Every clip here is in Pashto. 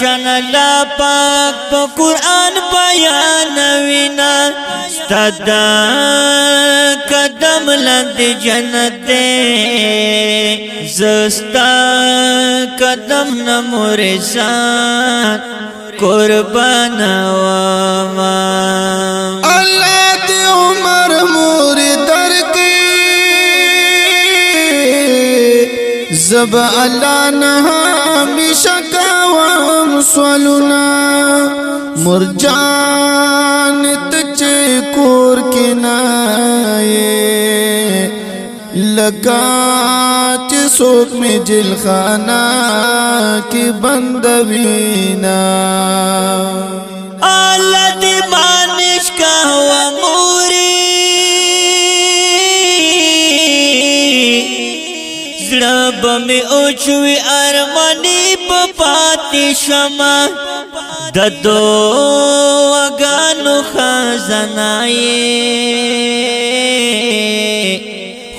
شان الله پاک په قرآن بیانوینا ستدا قدم لند جنت دے زستا قدم نمورسان قربان واما اللہ دی عمر موری در کی زب اللہ نہا مشکاوام سوالنا مرجان تچے کور کی نائے لگا چی سوک میں جل خانہ کی بندوینا اللہ دی مانش کا ہوا موری زرب میں اوچوی ارمانی پاتی شما ددو وگانو خزنائی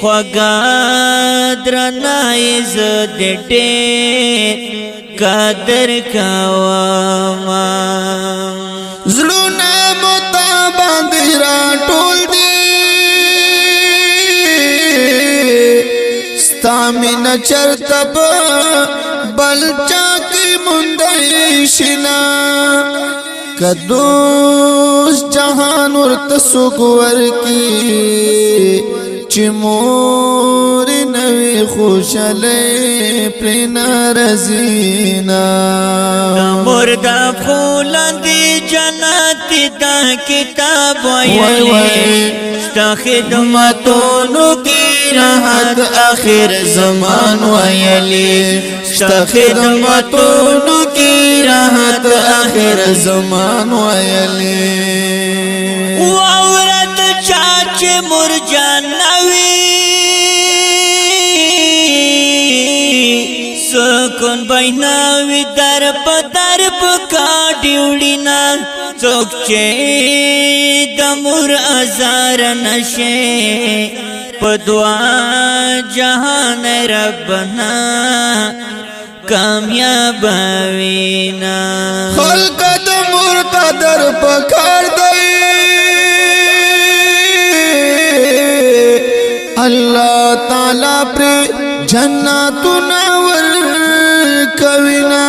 خوگا درنائی زدٹے قدر کواما زلونا مطابان دیران ٹول دی ستامین چرتب بلچا کی مندیشنا کدوس جہان ورتسوکور کی چموری نوی خوشلے پرینا رزینا مردہ پھولن دی جنت دا کتاب ویلی ستا خدمتونو کی راحت آخر زمان ویلی ستا خدمتونو کی راحت آخر زمان ویلی وعورت چاچ مرجان سکون بیناوی درب درب کاڑیوڑینا چوک چے دمور ازار نشے پدعا جہان ربنا کامیاب وینا خلق دمور قدر پکار دئی اللہ تعالی پر جناتنا ورکوینا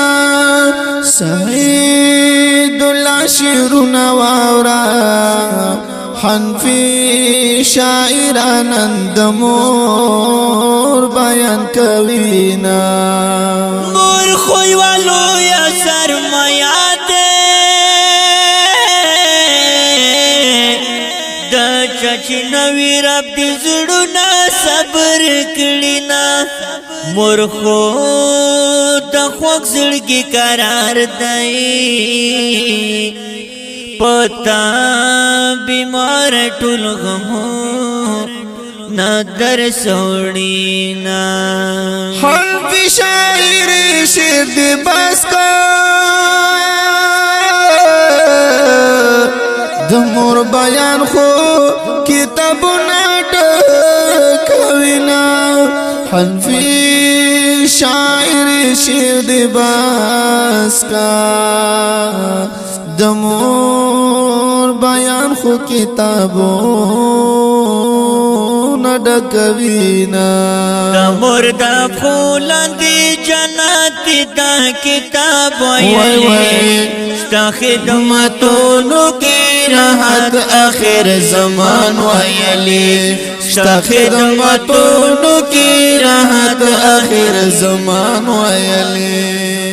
سعید اللہ شیرنا واورا حنفی شاعران اندمور بیان کوینا مور خوی والو یا سرمایات دا چاچی نوی رب دی زڑونا صبر کلینا مور خو دا خوک زڑگی قرار دائی پتا بیمار ٹول غمو نادر سوڑینا حنفی شاعر شیر دی باس کا دمور بیان خو کتاب ناٹکوینا حنفی شاعر شیر دی باس کا دمور بیان خو کتابو نڈکوینا دمور دا پھولن دی جنت دا کتاب ویلی ستا خدمتونو کی راحت آخر زمان ویلی ستا خدمتونو کی راحت آخر زمان ویلی